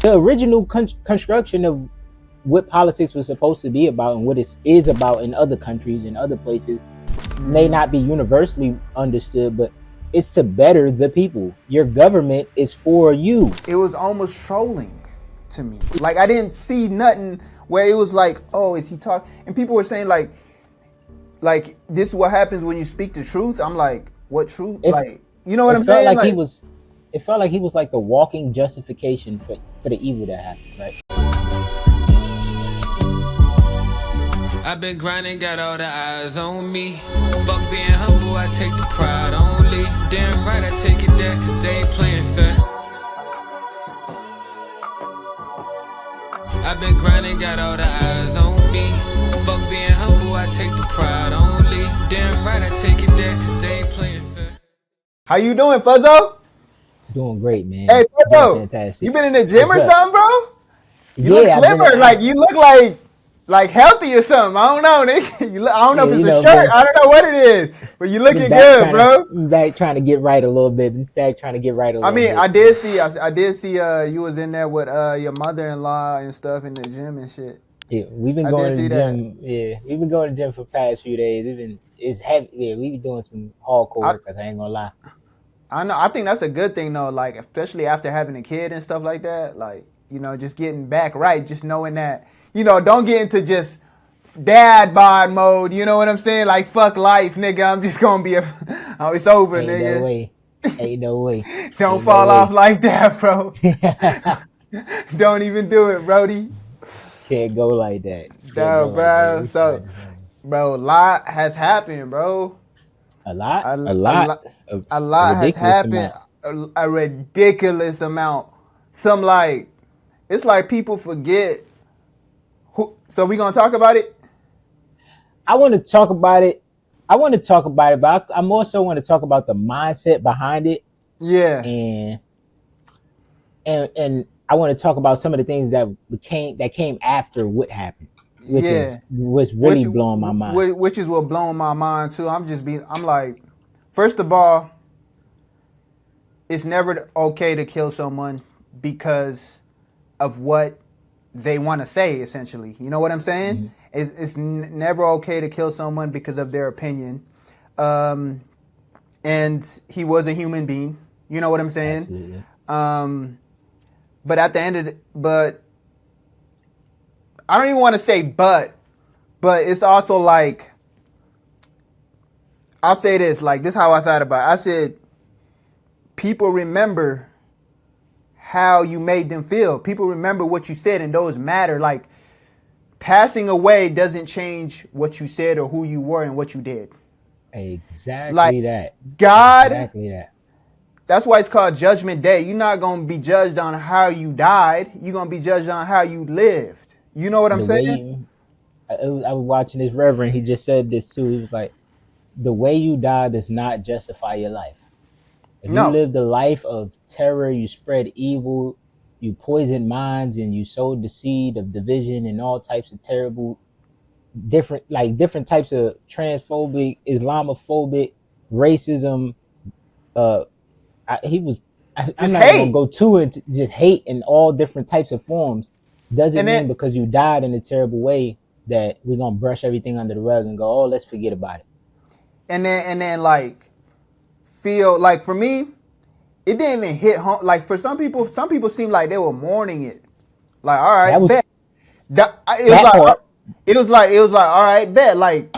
the original construction of what politics was supposed to be about and what it is about in other countries and other places may not be universally understood, but it's to better the people. Your government is for you. It was almost trolling to me. Like, I didn't see nothing where it was like, oh, is he talking? And people were saying like this is what happens when you speak the truth. I'm like, what truth? Like, you know what I'm saying? Like it felt like he was like the walking justification for the evil that happened, right? I've been grinding, got all the eyes on me. Fuck being humble, I take the pride only. Damn right, I take it there, cause they ain't playing fair. I've been grinding, got all the eyes on me. Fuck being humble, I take the pride only. Damn right, I take it there, cause they ain't playing fair. How you doing, Fuzzo? Doing great, man. Hey, Fuzzo, fantastic. You been in the gym or something, bro? You look Yeah, slimmer, like you look like healthy or something. I don't know, nigga. I don't know if it's the shirt. I don't know what it is, but you looking good, bro. Back trying to get right a little bit. I mean, I did see you was in there with your mother-in-law and stuff in the gym and shit. Yeah, we've been going to the gym. Yeah, we've been going to the gym for the past few days. It's heavy. Yeah, we been doing some hardcore work. I ain't gonna lie. I know. I think that's a good thing though. Like, especially after having a kid and stuff like that. Like, you know, just getting back right. Just knowing that, you know, don't get into just dad bod mode. You know what I'm saying? Like, fuck life, nigga. I'm just gonna be it's over, ain't nigga. No way. Ain't no way. Don't fall off like that, bro. Don't even do it, Brody. Can't go like that. No, bro. Like so, bro, a lot has happened, bro. A lot has happened. A ridiculous amount. Some like, it's like people forget. So we gonna talk about it? I want to talk about it, but I'm also want to talk about the mindset behind it. Yeah. And I want to talk about some of the things that came after what happened, which is what's really blowing my mind. Which is what blowing my mind too. I'm like, first of all, it's never okay to kill someone because of what they want to say, essentially. You know what I'm saying? Mm-hmm. It's never okay to kill someone because of their opinion. And he was a human being. You know what I'm saying? Absolutely. But at the end of but I don't even want to say but it's also like, I'll say this, like, this is how I thought about it. I said, people remember how you made them feel. People remember what you said, and those matter. Like, passing away doesn't change what you said or who you were and what you did. Exactly like, that. God. Exactly that. That's why it's called Judgment Day. You're not going to be judged on how you died. You're going to be judged on how you lived. You know what I'm saying? I was watching this reverend. He just said this too. He was like, the way you die does not justify your life. If you lived a life of terror, you spread evil, you poisoned minds, and you sowed the seed of division and all types of terrible, different types of transphobic, Islamophobic, racism. I'm not going to go too into just hate in all different types of forms. Doesn't mean because you died in a terrible way that we're going to brush everything under the rug and go, oh, let's forget about it. And then like, feel like, for me, it didn't even hit home. Like, for some people seemed like they were mourning it. Like, all right, bet. It was like, all right, bet. Like,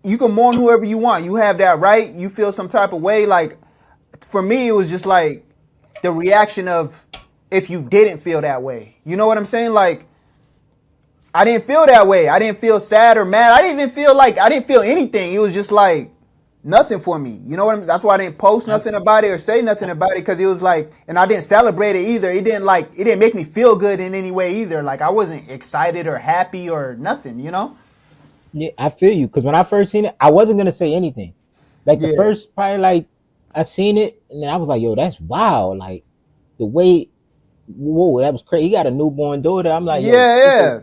you can mourn whoever you want. You have that right. You feel some type of way. Like, for me, it was just like the reaction of if you didn't feel that way. You know what I'm saying? Like, I didn't feel that way. I didn't feel sad or mad. I didn't feel anything. It was just like nothing for me. You know what I mean? That's why I didn't post nothing about it or say nothing about it, because it was like, and I didn't celebrate it either. It didn't make me feel good in any way either. Like, I wasn't excited or happy or nothing, you know? Yeah, I feel you. Because when I first seen it, I wasn't going to say anything. Like, the first, probably, like, I seen it, and then I was like, yo, that's wild. Like, the way, whoa, that was crazy. He got a newborn daughter. I'm like, yeah.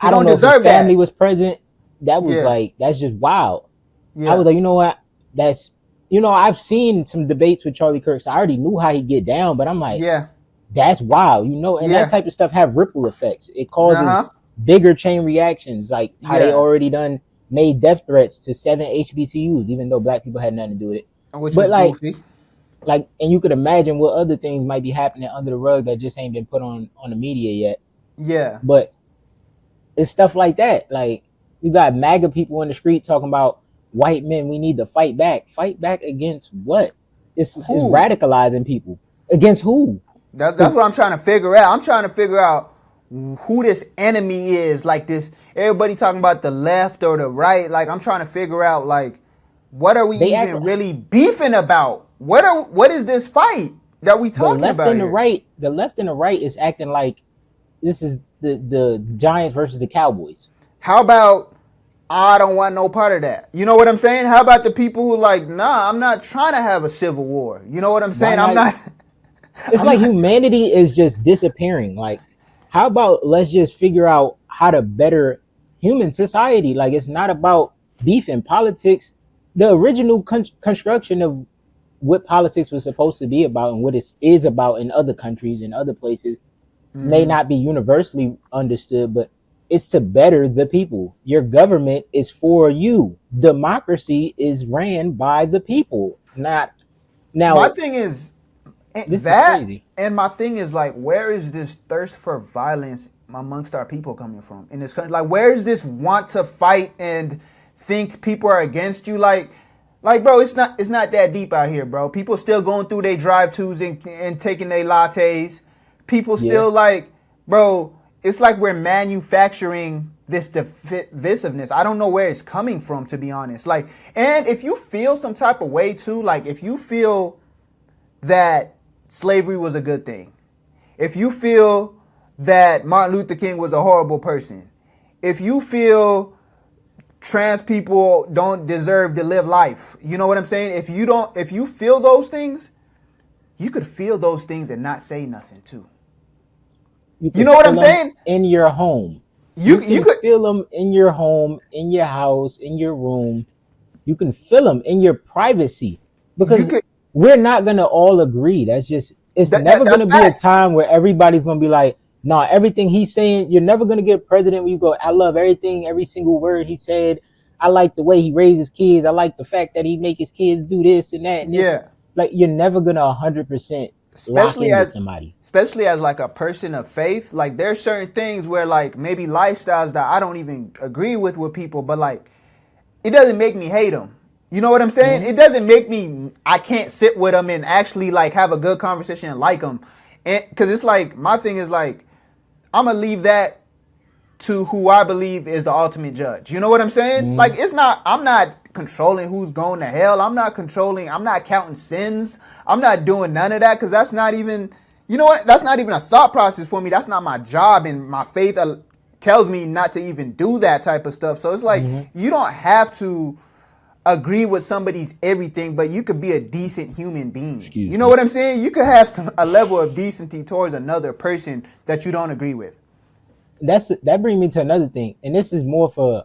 I don't know if his family was present. That was like, that's just wild. Yeah. I was like, you know what? I've seen some debates with Charlie Kirk, so I already knew how he get down, but I'm like, That's wild, and that Yeah. type of stuff have ripple effects. It causes Uh-huh. bigger chain reactions, like how they Yeah. already done made death threats to 7 HBCUs, even though black people had nothing to do with it. Which But was goofy. and you could imagine what other things might be happening under the rug that just ain't been put on the media yet. Yeah. But it's stuff like that. Like, you got MAGA people in the street talking about white men. We need to fight back. Fight back against what? It's Who? radicalizing people against who? That's Because what I'm trying to figure out. I'm trying to figure out who this enemy is. Like this, everybody talking about the left or the right. Like I'm trying to figure out like what are we they act even really beefing about? What is this fight that we the talking left about and the here? right. The left and the right is acting like this is the Giants versus the Cowboys. How about I don't want no part of that? You know what I'm saying? How about the people who like, nah, I'm not trying to have a civil war. You know what I'm Why saying? I'm not? not. It's I'm like not. humanity is just disappearing. Like, how about let's just figure out how to better human society? Like, it's not about beef and politics. The original construction of what politics was supposed to be about and what it is about in other countries and other places may Mm-hmm. not be universally understood, but it's to better the people. Your government is for you. Democracy is ran by the people. Not My now. thing is, This is that, crazy. and my thing is like, where is this thirst for violence amongst our people coming from in this country? Like, where is this want to fight and think people are against you? Like, bro, it's not that deep out here, bro. People still going through their drive-tos and taking their lattes. People Yeah. still like, bro. It's like we're manufacturing this divisiveness. I don't know where it's coming from, to be honest. Like, and if you feel some type of way too, like if you feel that slavery was a good thing, if you feel that Martin Luther King was a horrible person, if you feel trans people don't deserve to live life, you know what I'm saying? If you feel those things, you could feel those things and not say nothing too. You You can know what feel I'm them saying? in your home. You You can could feel them in your home, in your house, in your room. You can feel them in your privacy you because could we're not going to all agree. It's never going that's to be a facts. time where everybody's going to be like, nah, everything he's saying, you're never going to get a president where you go, I love everything, every single word he said. I like the way he raised his kids. I like the fact that he make his kids do this and that and this. Yeah. Like, you're never going to 100% lock especially in with as somebody. especially as like a person of faith, like there's certain things where like maybe lifestyles that I don't even agree with people, but like it doesn't make me hate them. You know what I'm saying? Mm-hmm. It doesn't make me, I can't sit with them and actually like have a good conversation and like them. And because it's like my thing is like I'm gonna leave that to who I believe is the ultimate judge. You know what I'm saying? Mm-hmm. Like I'm not controlling who's going to hell. I'm not counting sins. I'm not doing none of that because that's not even, you know what? That's not even a thought process for me. That's not my job, and my faith tells me not to even do that type of stuff. So it's like Mm-hmm. you don't have to agree with somebody's everything, but you could be a decent human being. Excuse You know me. what I'm saying? You could have a level of decency towards another person that you don't agree with. That brings me to another thing, and this is more for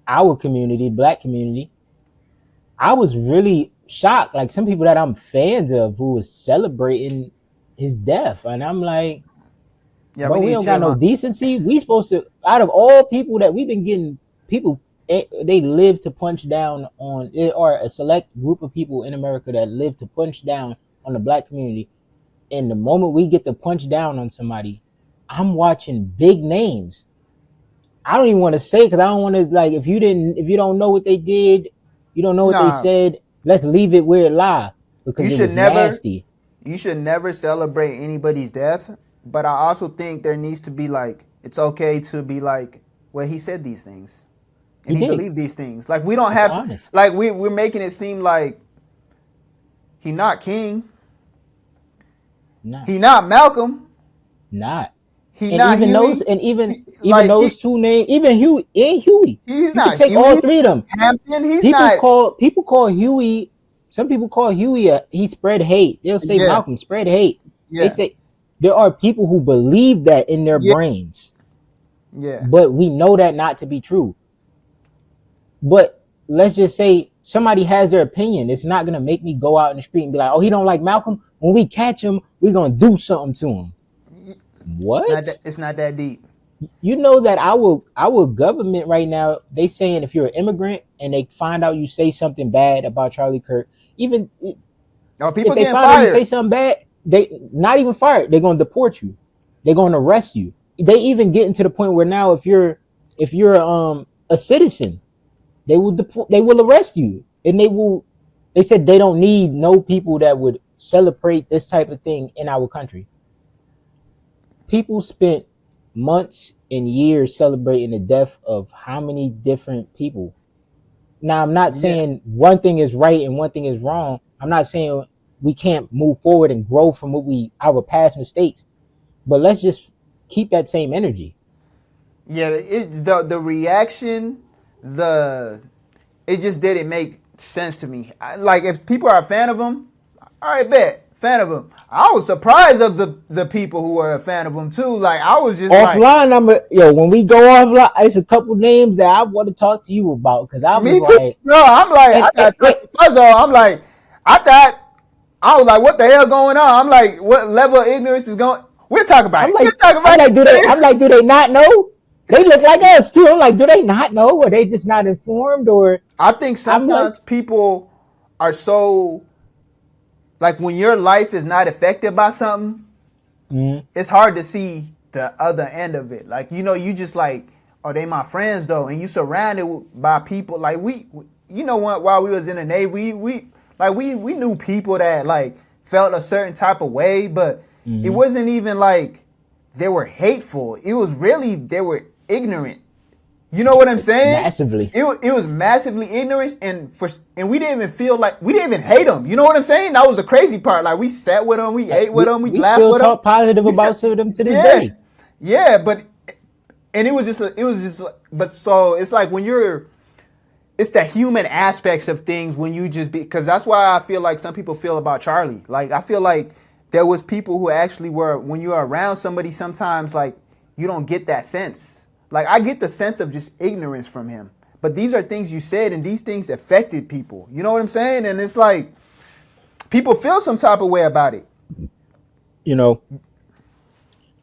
our community, black community. I was really shocked, like some people that I'm fans of who was celebrating his death, and I'm like, Yeah, we bro, we need to don't got chill no on. decency. We supposed to, out of all people that we've been getting, people they live to punch down on, or a select group of people in America that live to punch down on the black community. And the moment we get to punch down on somebody, I'm watching big names. I don't even want to say because I don't want to, like, if you don't know what they did, you don't know what they Nah, said. Let's leave it where it lie you because it should was never nasty. you should never celebrate anybody's death, but I also think there needs to be like it's okay to be like, well, he said these things and He he did. believed these things. Like we don't It's have to, honest. like we're making it seem like he not King, Not, he not Malcolm, not. he And not even those, Huey. and He, even like those two names, even Huey and Huey. he's You could not take all Huey three of them. Hampton. He's People not. call Huey. Some people call Huey he spread hate. They'll say Yeah, Malcolm spread hate. They yeah, say there are people who believe that in their yeah, brains, yeah, but we know that not to be true. But let's just say somebody has their opinion. It's not gonna make me go out in the street and be like, "Oh, he don't like Malcolm." When we catch him, we're gonna do something to him. What? It's not that deep. You know that our government right now, they saying if you're an immigrant and they find out you say something bad about Charlie Kirk, even Oh, if people they getting find out you say fired. something bad, they not even fired. They're gonna deport you. They're gonna arrest you. They even getting to the point where now if you're a citizen, they will arrest you, and they said they don't need no people that would celebrate this type of thing in our country. People spent months and years celebrating the death of how many different people. Now, I'm not Yeah. saying one thing is right and one thing is wrong. I'm not saying we can't move forward and grow from our past mistakes, but let's just keep that same energy. Yeah, the reaction, the it just didn't make sense to me. Like if people are a fan of him, all right, bet fan of him. I was surprised of the people who were a fan of him too. Like I was just like, Offline, when we go offline, it's a couple names that I want to talk to you about because I was me too. like, No, I'm like, and, I and, got puzzle. I'm like, I thought I was like, what the hell going on? I'm like, what level of ignorance is going? We'll talk about I'm it. We'll like, talk about I'm it. like, do they not know? They look like us too. I'm like, do they not know? Or they just not informed? Or I think I'm like, sometimes people are so like when your life is not affected by something, mm, it's hard to see the other end of it. Like you just like, oh, they my friends though, and you surrounded by people like while we was in the Navy, we knew people that like felt a certain type of way, but it mm, wasn't even like they were hateful. It was really they were ignorant. You know what I'm saying? massively. It was massively ignorant, and we didn't even feel like we didn't even hate them. You know what I'm saying? That was the crazy part. Like we sat with them, we Like ate with them, we we laughed still with them. talk positive We about still, some of them to this yeah, day. yeah, but and it was just, but so it's like when it's the human aspects of things when you just because that's why I feel like some people feel about Charlie. Like I feel like there was people who actually were when you're around somebody sometimes like you don't get that sense. Like I get the sense of just ignorance from him. But these are things you said and these things affected people. You know what I'm saying? And it's like people feel some type of way about it. You know,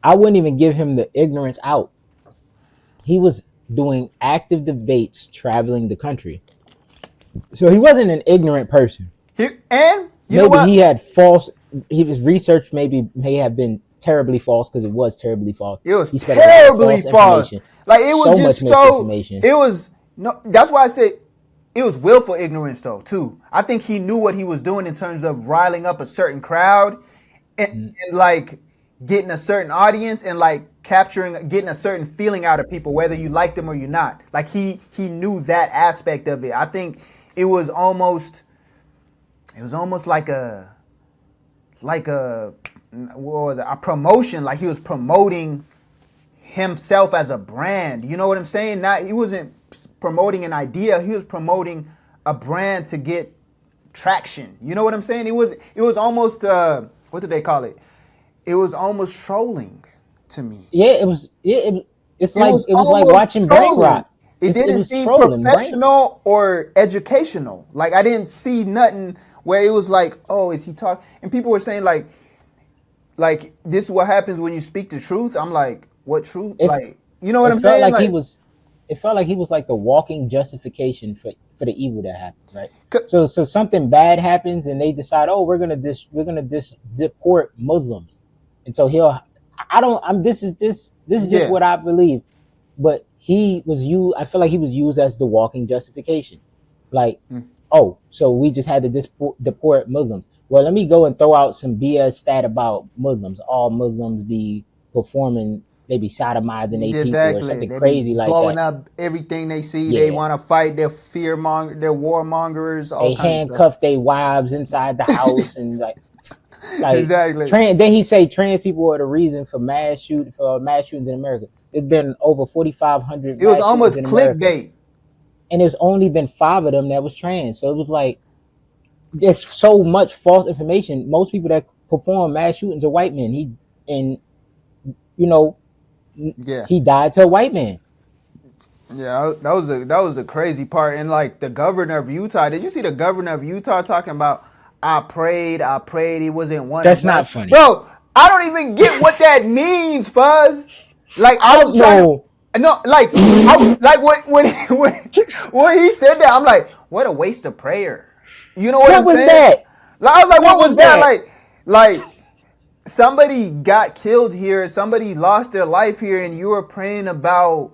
I wouldn't even give him the ignorance out. He was doing active debates traveling the country. So he wasn't an ignorant person. And you know Maybe what? he had his research may have been terribly false because it was terribly false. It was He spread a lot of terribly false false. information. Like it was So much just so misinformation. it was no that's why I said it was willful ignorance though too. I think he knew what he was doing in terms of riling up a certain crowd and like getting a certain audience and like getting a certain feeling out of people whether you like them or you're not. Like he knew that aspect of it. I think it was almost like a what was it? A promotion, like he was promoting himself as a brand. You know what I'm saying? Not he wasn't promoting an idea, he was promoting a brand to get traction. You know what I'm saying? It was almost what do they call it? It was almost trolling to me. Yeah, it was. It's It was like almost watching brain trolling. rot. It It didn't was seem trolling brain. professional or educational. Like I didn't see nothing where it was like, oh, is he talking? And people were saying like this is what happens when you speak the truth. I'm like, what truth? It Like, you know what it I'm felt saying? like he Like, was. It felt like he was like the walking justification for the evil that happened. Right. 'cause- So something bad happens and they decide, oh, we're gonna deport Muslims, and so he'll. I don't. I'm. This is just yeah, what I believe. But he was used. I feel like he was used as the walking justification. Like, oh, so we just had to deport Muslims. Well, let me go and throw out some BS stat about Muslims. All Muslims be performing, they be sodomizing their people or exactly. something They be crazy like blowing that. up everything they see. They Yeah, want to fight. They're they're warmongers, all they kinds of stuff. handcuff their wives inside the house and like Exactly. trans. Then he say trans people are the reason for mass shootings in America. There's been over 4,500 It was mass shootings almost in America, clickbait. and there's only been 5 of them that was trans. So it was like there's so much false information. Most people that perform mass shootings are white men. And you know Yeah. he died to a white man. Yeah, that was a crazy part. And like the governor of Utah, did you see the governor of Utah talking about I prayed, it wasn't one That's of not us, funny. bro? I don't even get what that means, Fuzz. Like I Fuck was trying no. to, no, like like when he said that, I'm like, what a waste of prayer. You know what What I'm was saying? that? Like, I was like, What what was was that? that? Like somebody got killed here, somebody lost their life here, and you were praying about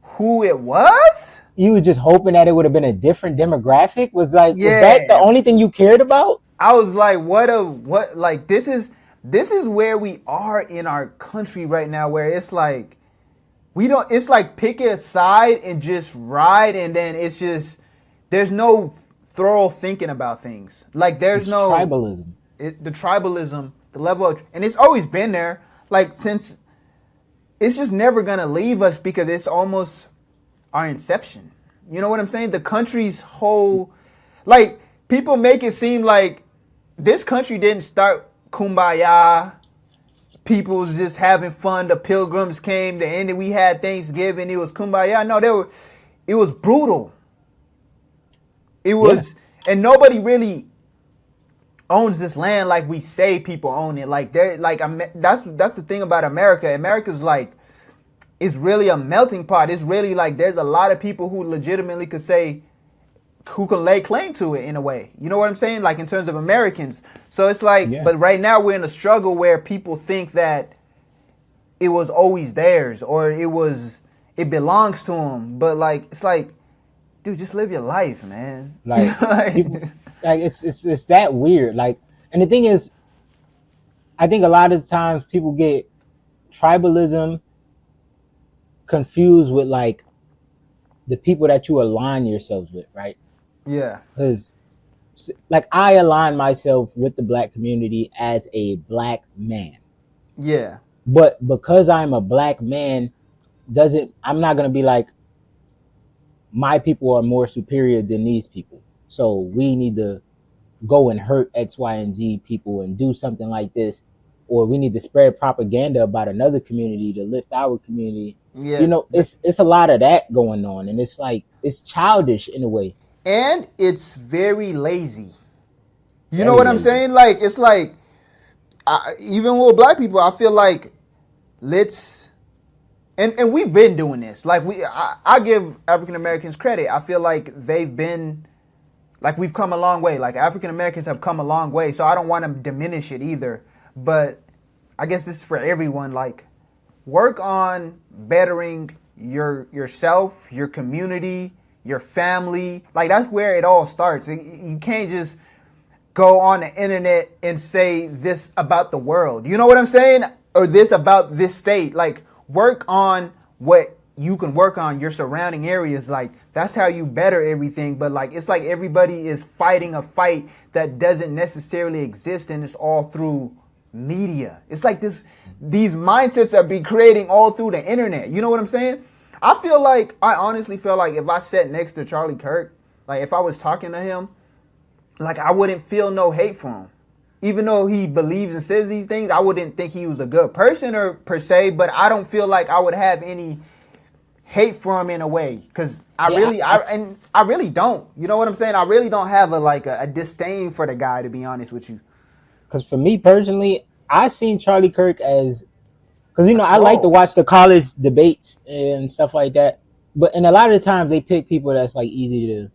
who it was? You were just hoping that it would have been a different demographic? Was that the Yeah. only thing you cared about? I was like, what like this is where we are in our country right now, where it's like we don't it's like pick a side and just ride, and then it's just there's no thorough thinking about things. Like there's It's no tribalism. the tribalism, the level of, and it's always been there. Like since it's just never gonna leave us because it's almost our inception. You know what I'm saying? The country's whole, like people make it seem like this country didn't start kumbaya. People was just having fun. The pilgrims came. The end we had Thanksgiving. It was kumbaya. No, it was brutal. It Yeah. was, and nobody really owns this land like we say people own it. Like they're like that's the thing about America. America's like it's really a melting pot. It's really like there's a lot of people who legitimately could say who can lay claim to it in a way. You know what I'm saying? Like in terms of Americans. So it's like, Yeah. but right now we're in a struggle where people think that it was always theirs or it belongs to them. But like it's like, dude, just live your life, man. Like Like, people, like it's that weird. Like, and the thing is, I think a lot of times people get tribalism confused with like the people that you align yourselves with, right? yeah, Because like I align myself with the black community as a black man, yeah, but because I'm a black man, doesn't I'm not gonna be like my people are more superior than these people, so we need to go and hurt X, Y, and Z people and do something like this, or we need to spread propaganda about another community to lift our community. You yeah. know, it's a lot of that going on, and it's like it's childish in a way, And it's very lazy. You know very what I'm lazy. saying? Like it's like even with black people, I feel like let's and we've been doing this. Like I give African Americans credit. I feel like they've been like we've come a long way. Like African Americans have come a long way. So I don't want to diminish it either. But I guess this is for everyone. Like work on bettering yourself, your community, your family. Like that's where it all starts. You can't just go on the internet and say this about the world. You know what I'm saying? Or this about this state. Like work on what you can work on, your surrounding areas. Like that's how you better everything. But like it's like everybody is fighting a fight that doesn't necessarily exist, and it's all through media. It's like these mindsets are be creating all through the internet. You know what I'm saying? I honestly feel like if I sat next to Charlie Kirk, like if I was talking to him, like I wouldn't feel no hate for him. Even though he believes and says these things, I wouldn't think he was a good person or per se, but I don't feel like I would have any hate for him in a way, because Yeah, I really don't. You know what I'm saying? I really don't have a disdain for the guy, to be honest with you. because for me personally, I seen Charlie Kirk as because A I like to troll. watch the college debates and stuff like that. But and a lot of the times they pick people that's like easy to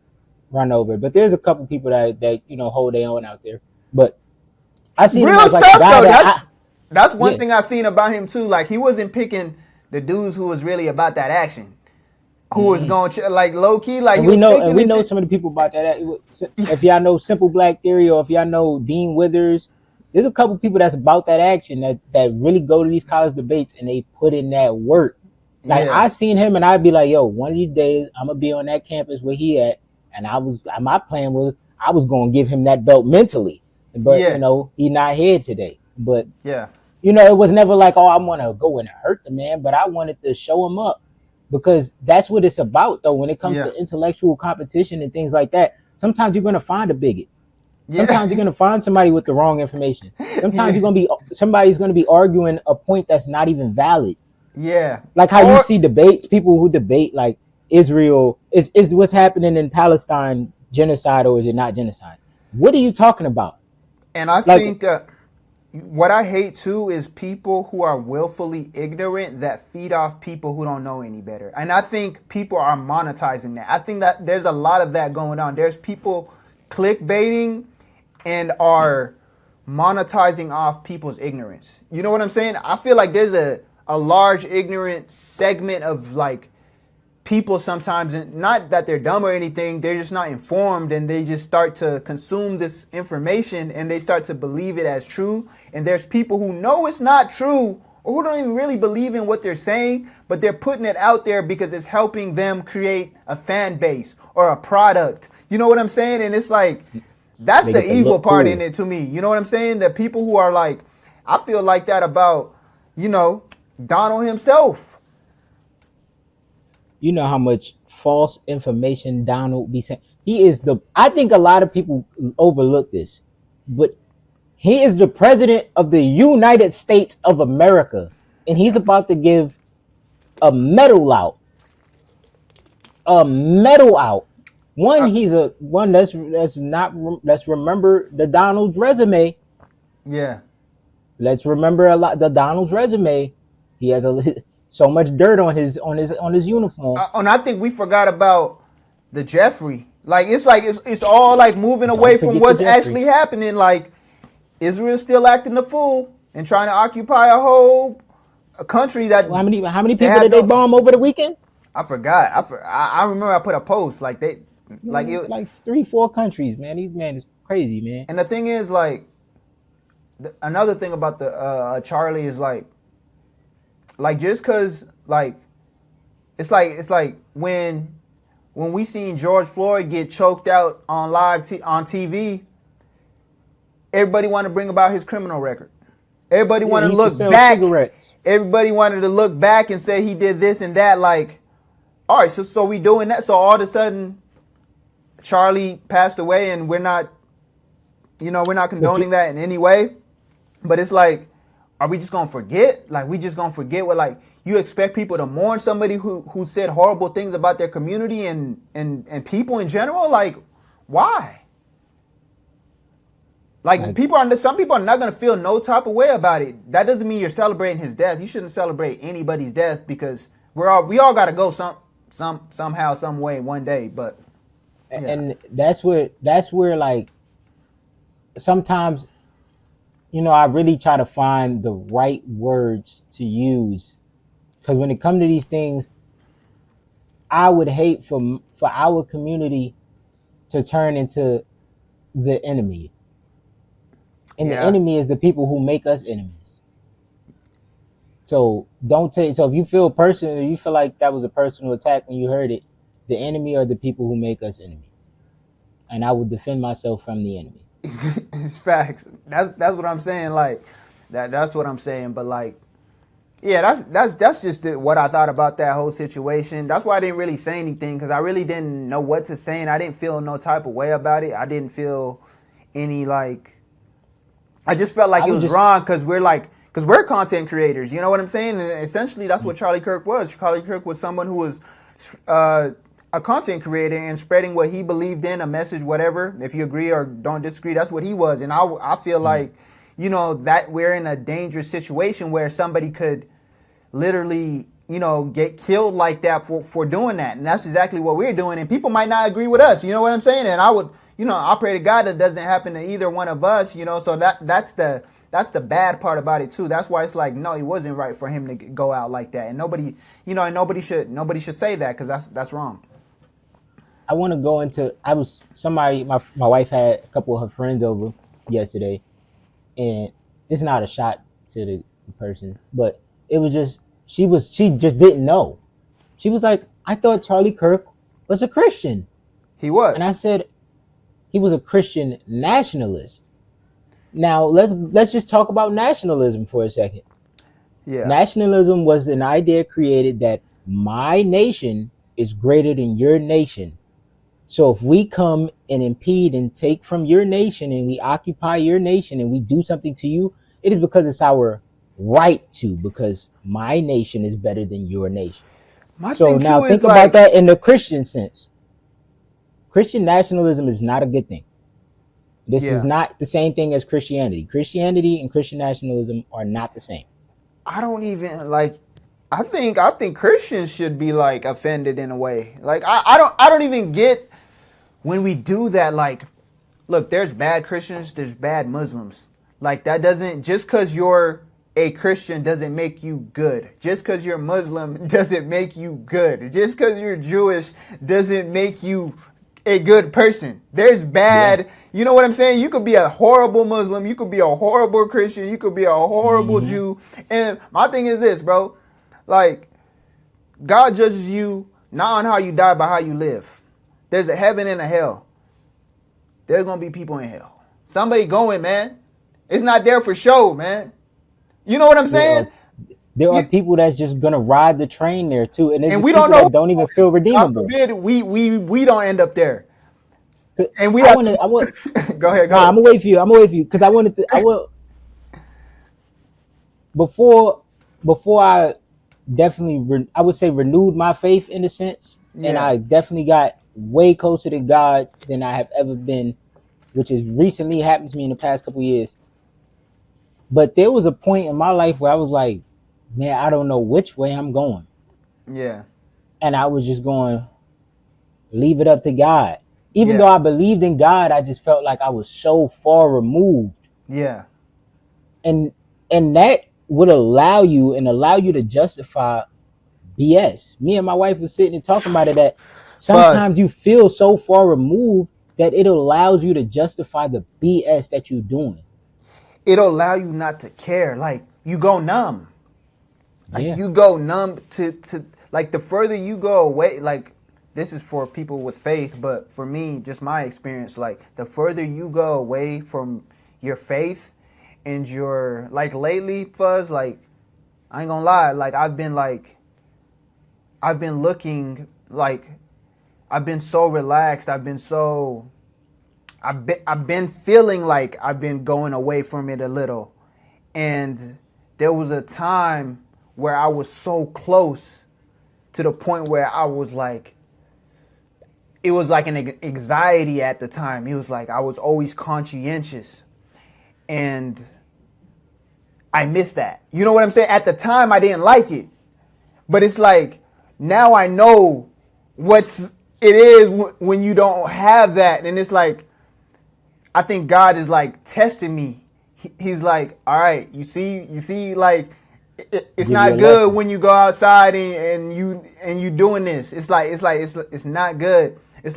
run over. But there's a couple people that hold their own out there. But I seen him Real as like a stuff guy though. that That's one yeah. thing I seen about him too. Like he wasn't picking the dudes who was really about that action, who was Mhm. going like low key. Like And he was picking we the. know some of the people about that. If y'all know Simple Black Theory or if y'all know Dean Withers, there's a couple people that's about that action that really go to these college debates and they put in that work. Like Yeah, I seen him and I'd be like, yo, one of these days I'm gonna be on that campus where he at, and my plan was I was gonna give him that belt mentally, but yeah, he not here today. But yeah, it was never like, oh, I want to go and hurt the man, but I wanted to show him up because that's what it's about, though. When it comes yeah, to intellectual competition and things like that, sometimes you're going to find a bigot. yeah, Sometimes you're going to find somebody with the wrong information. Sometimes yeah, somebody's going to be arguing a point that's not even valid. yeah. Like how you Or see debates, people who debate like Israel is what's happening in Palestine genocide or is it not genocide? What are you talking about? and I Like think what I hate too is people who are willfully ignorant that feed off people who don't know any better. And I think people are monetizing that. I think that there's a lot of that going on. There's people clickbaiting and are monetizing off people's ignorance. You know what I'm saying? I feel like there's a large ignorant segment of like people sometimes, and not that they're dumb or anything, they're just not informed, and they just start to consume this information and they start to believe it as true. And there's people who know it's not true or who don't even really believe in what they're saying, but they're putting it out there because it's helping them create a fan base or a product. You know what I'm saying? And it's like, that's the evil part in it to me. You know what I'm saying? That people who are like, I feel like that about, you know, Donald himself. You know how much false information Donald be saying. I think a lot of people overlook this, but he is the president of the United States of America, and he's about to give a medal out. Let's remember the Donald's resume. Yeah. Let's remember the Donald's resume. He has so much dirt on his uniform. And I think we forgot about the Jeffrey. Like it's all like moving away from what's actually happening. Like Israel's still acting the fool and trying to occupy a country that. Well, how many people did they bomb over the weekend? I forgot. I remember I put a post like 3-4 countries, man. These man is crazy, man. And the thing is, like, another thing about the Charlie is like just because like it's like when we seen George Floyd get choked out on on TV, everybody wanted to bring about his criminal record. Everybody wanted to look back. Cigarettes. Everybody wanted to look back and say he did this and that. Like, all right, so we doing that. So all of a sudden, Charlie passed away, and we're not condoning that in any way. But it's like, are we just gonna forget? Like, we just gonna forget what, like, you expect people to mourn somebody who said horrible things about their community and people in general? Like, why? Like, some people are not gonna feel no type of way about it. That doesn't mean you're celebrating his death. You shouldn't celebrate anybody's death because we all gotta go somehow, some way, one day. But yeah. And that's where like sometimes, you know, I really try to find the right words to use, because when it comes to these things, I would hate for our community to turn into the enemy. And the enemy is the people who make us enemies. So so if you feel you feel like that was a personal attack when you heard it, the enemy are the people who make us enemies. And I will defend myself from the enemy. It's facts. That's what I'm saying. Like that's what I'm saying. But like, yeah, that's just what I thought about that whole situation. That's why I didn't really say anything, because I really didn't know what to say, and I didn't feel no type of way about it. I didn't feel any like. I just felt like it was wrong because we're content creators. You know what I'm saying? And essentially, that's what Charlie Kirk was. Charlie Kirk was someone who was a content creator and spreading what he believed in, a message, whatever. If you agree or don't disagree, that's what he was. And I feel like, you know, that we're in a dangerous situation where somebody could literally, you know, get killed like that for doing that. And that's exactly what we're doing. And people might not agree with us. You know what I'm saying? And I pray to God that doesn't happen to either one of us, you know. So that's the bad part about it too. That's why it's like, no, it wasn't right for him to go out like that. And nobody should say that, because that's wrong. I want to go into. My wife had a couple of her friends over yesterday, and it's not a shot to the person, but it was just she just didn't know. She was like, I thought Charlie Kirk was a Christian. He was, and I said he was a Christian nationalist. Now let's just talk about nationalism for a second. Yeah, nationalism was an idea created that my nation is greater than your nation. So if we come and impede and take from your nation and we occupy your nation and we do something to you, it is because it's our right to, because my nation is better than your nation. So now think about that in the Christian sense. Christian nationalism is not a good thing. This is Yeah. not the same thing as Christianity. Christianity and Christian nationalism are not the same. I don't even like. I think Christians should be like offended in a way. Like I don't even get when we do that. Like, look, there's bad Christians, there's bad Muslims. Like that doesn't just because you're a Christian doesn't make you good. Just because you're Muslim doesn't make you good. Just because you're Jewish doesn't make you a good person. There's Yeah. bad, you know what I'm saying? You could be a horrible Muslim, you could be a horrible Christian, you could be a horrible Hmm. Jew. And my thing is this, bro. Like, God judges you not on how you die, but how you live. There's a heaven and a hell. There's gonna be people in hell. Somebody going, man. It's not there for show, man. You know what I'm There saying? are there are You, people that's just gonna ride the train there too, and and there's we don't people know. that don't even feel God redeemable. forbid we don't end up there. 'Cause And we I have want to. I want. to go ahead, go Nah, ahead. I'm gonna wait for you. I'm gonna wait for you because I wanted to. I will before before I definitely I would say renewed my faith in a sense, and Yeah. I definitely got way closer to God than I have ever been, which has recently happened to me in the past couple years. But there was a point in my life where I was like, man, I don't know which way I'm going, Yeah. and I was just going leave it up to God. Even though Yeah. I believed in God, I just felt like I was so far removed, Yeah. and that would allow you to justify BS. Me and my wife was sitting and talking about it that Fuzz. sometimes you feel so far removed that it allows you to justify the BS that you're doing. It'll allow you not to care. Like you go numb. Like Yeah. you go numb to like the further you go away, like this is for people with faith, but for me, just my experience, like the further you go away from your faith and your like lately, Fuzz, like I ain't gonna lie, I've been looking like I've been so relaxed, I've been feeling like I've been going away from it a little. And there was a time where I was so close to the point where I was like, it was like an anxiety at the time. It was like I was always conscientious. And I missed that. You know what I'm saying? At the time, I didn't like it. But it's like, now I know it is when you don't have that. And it's like, I think God is like testing me. He's like, all right, you see, like it's Give you a not good lesson. when you go outside and you doing this. It's not good. It's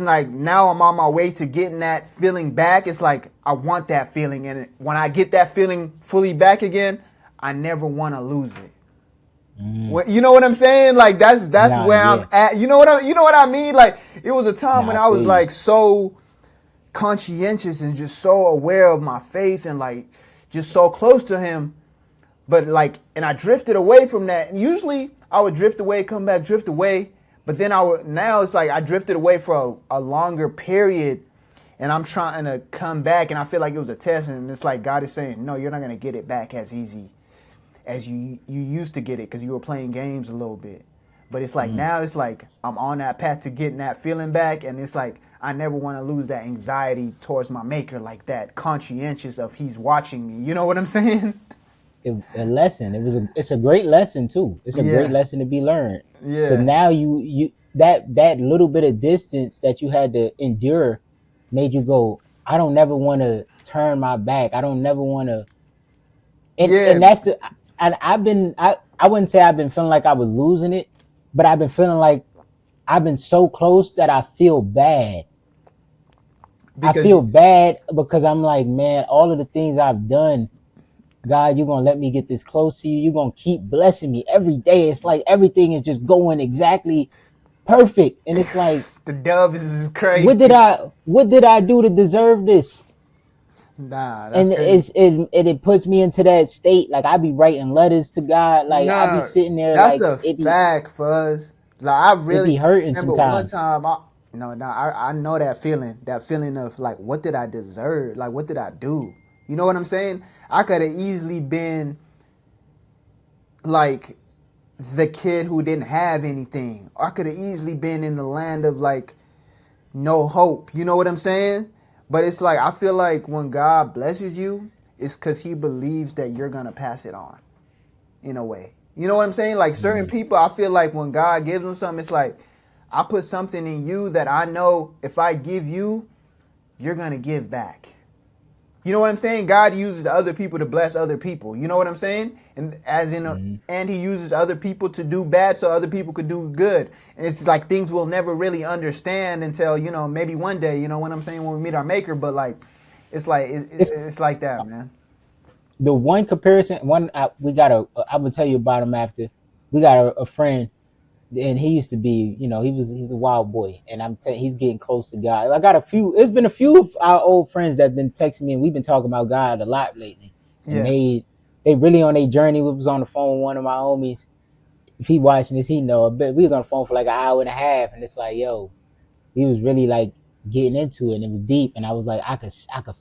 like now I'm on my way to getting that feeling back. It's like I want that feeling, and when I get that feeling fully back again, I never want to lose it. You know what I'm saying? Like that's Nah, where I'm yeah. at. You know what I mean? Like it was a time Nah, when I I was feel you. like so conscientious and just so aware of my faith and like just so close to him, but like, and I drifted away from that. And usually I would drift away, come back, drift away, but then now it's like I drifted away for a longer period, and I'm trying to come back, and I feel like it was a test, and it's like God is saying, no, you're not gonna get it back as easy as you used to get it because you were playing games a little bit. But it's like now it's like I'm on that path to getting that feeling back, and it's like I never want to lose that anxiety towards my maker, like that conscientious of he's watching me. You know what I'm saying? A lesson. It's a great lesson too. It's a great Yeah, lesson to be learned. Because yeah, now you that little bit of distance that you had to endure made you go, I don't never want to turn my back. I don't never want to, yeah. and that's the, and I wouldn't say I've been feeling like I was losing it, but I've been feeling like I've been so close that I feel bad. I Because feel bad because I'm like, man, all of the things I've done, God, you're gonna let me get this close to you. You're gonna keep blessing me every day. It's like everything is just going exactly perfect. And it's like, the dubs is what crazy. did I do to deserve this? Nah, that's And crazy. it puts me into that state. Like I be writing letters to God. Like I be Nah, sitting there that's like a fact, Fuzz. Like I it really be hurting remember one sometimes. time. I know that feeling of like, what did I deserve? Like, what did I do? You know what I'm saying? I could have easily been like the kid who didn't have anything. I could have easily been in the land of like no hope. You know what I'm saying? But it's like, I feel like when God blesses you, it's because he believes that you're going to pass it on in a way. You know what I'm saying? Like certain people, I feel like when God gives them something, it's like, I put something in you that I know if I give you, you're going to give back. You know what I'm saying? God uses other people to bless other people. You know what I'm saying? And and he uses other people to do bad so other people could do good. And it's like things we'll never really understand until, maybe one day, you know what I'm saying, when we meet our maker. But like, it's like it's like that, man. The one comparison, we got I'm gonna tell you about him after. We got a friend, and he used to be, he was a wild boy, and he's getting close to God. I got it's been a few of our old friends that have been texting me, and we've been talking about God a lot lately. And Yeah. they really on their journey. We was on the phone with one of my homies. If he watching this, he know. But we was on the phone for like an hour and a half, and it's like, yo, he was really like getting into it, and it was deep. And I was like, I could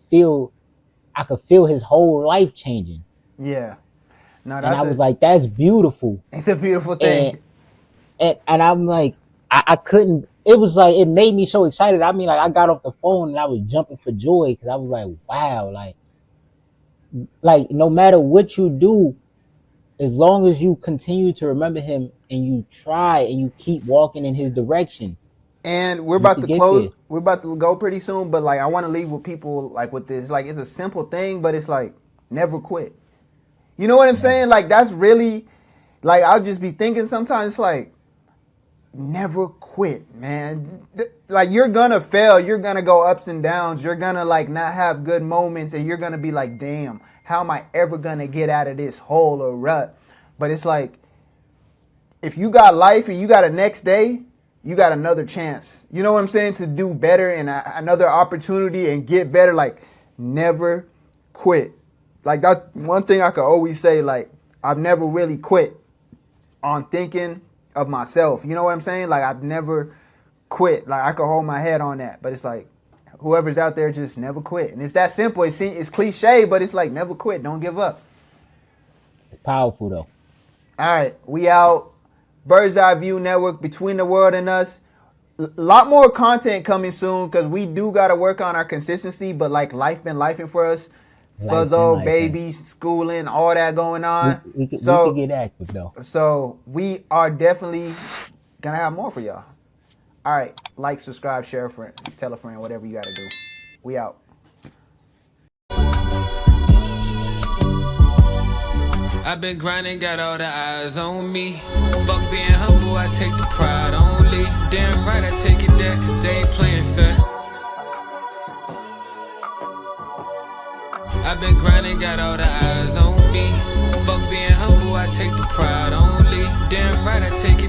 feel his whole life changing. Yeah. No, And I was like, that's beautiful. It's a beautiful And thing. and I'm like, I couldn't. It was like, it made me so excited. I mean, like, I got off the phone and I was jumping for joy because I was like, wow, like no matter what you do, as long as you continue to remember him and you try and you keep walking in his direction, And we're you about could to get close. there. We're about to go pretty soon, but like I want to leave with people like with this. Like it's a simple thing, but it's like never quit. You know what I'm Never. saying? Like that's really like I'll just be thinking sometimes it's like never quit, man. Like you're gonna fail, you're gonna go ups and downs, you're gonna like not have good moments, and you're gonna be like, damn, how am I ever gonna get out of this hole or rut? But it's like if you got life and you got a next day, you got another chance. You know what I'm saying? To do better and another opportunity and get better. Like, never quit. Like, that's one thing I could always say. Like, I've never really quit on thinking of myself. You know what I'm saying? Like, I've never quit. Like, I could hold my head on that. But it's like, whoever's out there, just never quit. And it's that simple. It's cliche, but it's like, never quit. Don't give up. It's powerful though. All right, we out. Bird's Eye View Network, Between the World and Us. A lot more content coming soon because we do got to work on our consistency, but like life been lifing for us. Fuzzo, babies, schooling, all that going on. We could get active though. So we are definitely going to have more for y'all. All right, like, subscribe, share a friend, tell a friend, whatever you got to do. We out. I've been grinding, got all the eyes on me. Fuck being humble, I take the pride only. Damn right, I take it there, cause they ain't playing fair. I've been grinding, got all the eyes on me. Fuck being humble, I take the pride only. Damn right, I take it